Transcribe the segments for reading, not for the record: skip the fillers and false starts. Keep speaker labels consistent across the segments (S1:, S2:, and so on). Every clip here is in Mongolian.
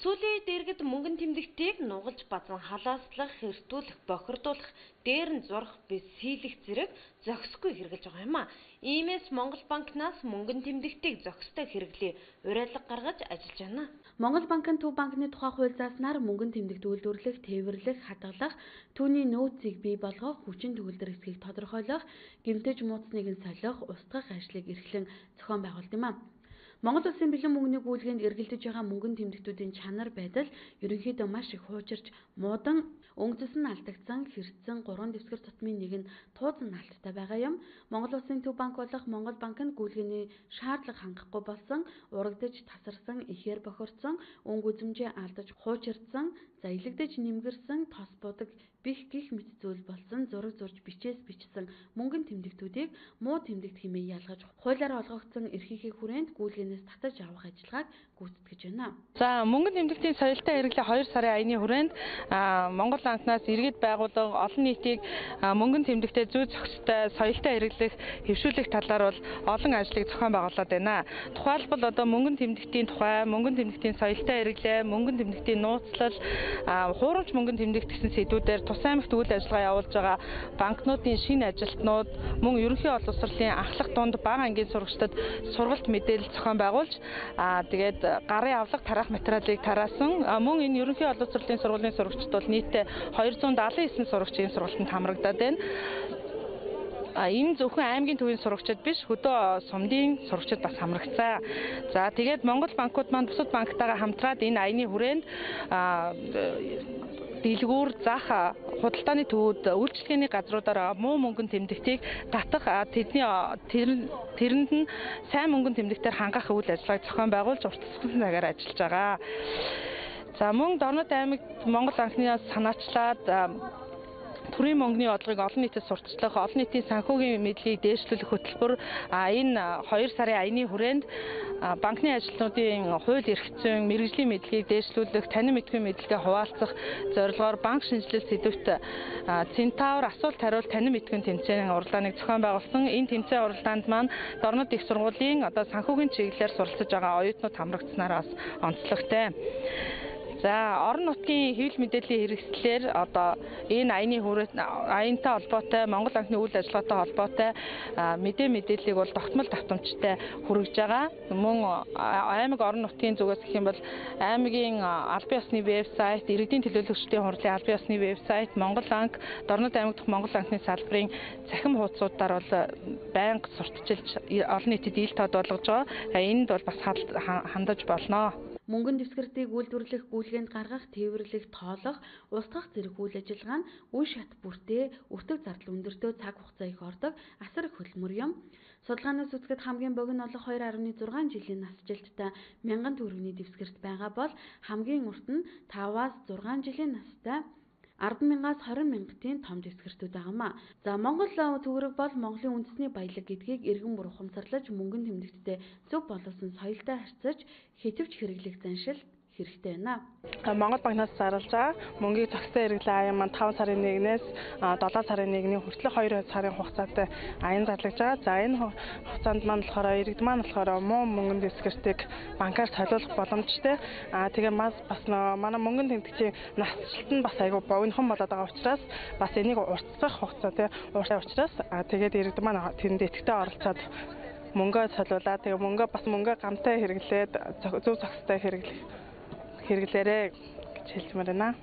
S1: Сүүлийн үед иргэд мөнгөн тэмдэгтийг нугалж базан халааслах, хэртүүлэх, бохирдуулах, дээр нь зурх, síлэх зэрэг зохисгүй хэрэгжилж байгаа юм а. Иймээс Монгол банкнаас мөнгөн тэмдэгтийг зохистой хэрэглээ уриалга гаргаж ажиллаж байна.
S2: Монгол банкын Төв банкны тухай хууль зааснаар мөнгөн тэмдэгт үйлдвэрлэх, тээвэрлэх, хадгалах, түүний нөөцийг бий болгох, хүчин төгөлдөр эсхийг тодорхойлох, гэмтэж мууцныг нь солих, устгах ажлыг эрхлэн зохион байгуулдаг юм а. Монгол улсын бэлэн мөнгөний гүйлгээнд эргэлдэж байгаа мөнгөн тэмдэгтүүдийн чанар байдал ерөнхийдөө маш их хуучирч, муудан, өнгөцс нь алдагдсан, хэрцсэн 3 дэвсгэр тутмын нэг нь тууцан наалттай байгаа юм. Монгол улсын Төв банк болох Монгол банкнд гүйлгээний шаардлага хангахгүй болсон, урагдж, тасарсан, ихээр бохирдсон, өнгө үзмжээ алдаж, хуучирдсан, заялагдж нэмгэрсэн, тос будаг бих гих мэт зүйл болсон зураг зурж бичээс бичсэн мөнгөн тэмдэгтүүдийг муу тэмдэгт хэмээн ялгаж хуулиар олгогдсон эрхийнхээ хүрээнд гүйлгээнээс татаж авах ажиллагааг гүйцэтгэж байна.
S3: За мөнгөн тэмдэгтийн соёлтой хэрэглээ 2 сарын аяны хүрээнд Монгол банкнаас иргэд байгууллага олон нийтийг мөнгөн тэмдэгтээ зүй зохистой соёлтой хэрэглэх хэвшүүлэх талаар бол олон ажлыг зохион байгуулад байна. Тухайлбал одоо мөнгөн тэмдэгтийн тухай, мөнгөн тэмдэгтийн соёлтой хэрэглээ, мөнгөн тэмдэгтийн нууцлал, хуурамч мөнгөн тэмдэгт гэсэн сэдвүүдээр тус аймагт үйл ажиллагаа явуулж байгаа банкнуудын шинэ ажилтнууд мөн ерөнхий олон улсролын ахлах дунд бага ангийн сурагчдад сургалт мэдээлэл зохион байгуулж тэгээд гарын авлага тараах материалыг тараасан. Мөн энэ ерөнхий олон улсролын сургуулийн сурагчид бол нийтдээ 279 сурагчийн сургалтанд хамрагдаад байна. Энэ зөвхөн аймгийн төвийн сурагчид биш, хөдөө сумдын сурагчид бас хамрагдсан. За тэгээд Монгол банкуд маань бусад банктайгаа хамтраад энэ аяны хүрээнд дэлгүүр, зах, худалдааны төвүүд, үйлчлэгээний газруудаар муу мөнгөн тэмдэгтийг татах, тэрэнд нь сайн мөнгөн тэмдэгтээр хангах үйл ажиллагааг зохион байгуулж уртасгасан цагаар ажиллаж байгаа. За мөн Дорнод аймагт Монгол банкнаас санаачлаад төрийн мөнгөний орлогыг олон нийтэд сурталчлах, олон нийтийн санхүүгийн мэдлэгийг дээшлүүлэх хөтөлбөр энэ 2 сарын аяны хүрээнд банкны ажилтнуудын хууль эрх зүйн мэргэжлийн мэдлэгийг дээшлүүлэх, танин мэдгүй мэдлэгээ хуваалцах зорилгоор банк шинжилэл сэдвт Центавр асуулт хариулт танин мэдгүй тэмцээний уралдааныг зохион байгуулсан. Энэ тэмцээн уралдаанд маань Дорнод их сургуулийн одоо санхүүгийн чиглэлээр суралцж байгаа оюутнууд хамрагдсанаар бас онцлогтой. За орон нутгийн хэвлэл мэдээллийн хэрэгслээр одоо энэ аяны хүрээнд аянтай холбоотой Монгол банкны үйл ажиллагаатай холбоотой мэдээллийг бол тогтмол давтамжтай хүргэж байгаа. Мөн аймаг орон нутгийн зүгээс гэх юм бол аймгийн албан ёсны вебсайт, иргэдийн төлөөлөгчдийн хурлын албан ёсны вебсайт, Монгол банк, Дорнод аймаг дахь Монгол банкны салбарын цахим хуудасуудаар бол байнга сурталчилж олон нийтэд ил тод болгож байгаа. Энд бол бас хандаж болно.
S2: Мөнгөн дэвсгэртийг үйлдвэрлэх, гүйлгээнд гаргах, тээвэрлэх, тоолох, устгах зэрэг үйл ажиллагаа нь үе шат бүртээ, өртөг зардал өндөртөө цаг хугацаа их ордог асар их хөдөлмөр юм. Судалгаанаас үзэхэд хамгийн богино олох 2.6 жилийн насжилттай 1000 төгрөгийн дэвсгэрт байгаа бол хамгийн урт нь 5-аас 6 жилийн настай 10,000-аас 20,000-ийн том дэвсгэртүүд байгаамаа. За Монгол төгрөг бол Монголын үндэсний баялаг гэдгийг эргэн бүр ухамсарлаж мөнгөн тэмдэгттэй зөв боловсон соёлтой харьцаж хэтвч хэрэглэх заншил хэрэгтэй байна.
S3: Монгол банкнаас зарлж байгаа мөнгийг зохистой хэрэглээ аян маань 5 сарын 1-ээс 7 сарын 1-ний хүртэл 2 сарын хугацаатай аян зарлаж байгаа. За энэ хугацаанд маань болохоор иргэд маань болохоор муу мөнгөн дэвсгэртийг банкар солиулах боломжтой. Тэгээ бас манай мөнгөн тэмдэгтийн насжилт нь бас айгүй богинохон болоод байгаа учраас бас энийг уртсах хугацаа ууртай учраас тэгээд иргэд маань тэрэнд идэвхтэй оролцоод мөнгөө солиулаад тэгээ мөнгөө гамтай хэрэглээд зөв зохистой хэрэглээрэй гэж хэлмээр байна.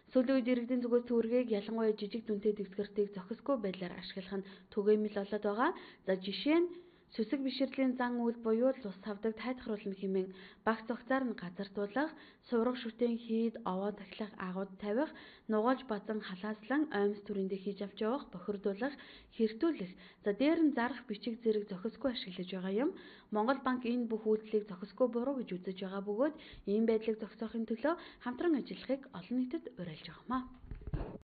S2: Сүүлийн үед иргэдийн зүгээс төгрөгийг ялангуяа жижиг дүнтэй дэвсгэртийг зохисгүй байдлаар ашиглах нь түгээмэл болоод байгаа. За жишээ нь сүсэг биширлийн зан үйл буюу цус савдаг тайлхруулна хэмээн багц зохицоор нь газардуулах, сувраг шүтэн хийд, овоо тахилах, агууд тавих, нугалж базан халааслан оймс түрээндээ хийж авч явах, бохирдуулах, хэртүүлэх, за дээр нь зарах бичиг зэрэг зохисгүй ашиглаж байгаа юм. Монгол банк энэ бүх үйлдэлийг зохисгүй буруу гэж үзэж байгаа бөгөөд ийм байдлыг зогсоохын төлөө хамтран ажиллахыг олон нийтэд уриалж байгаамаа.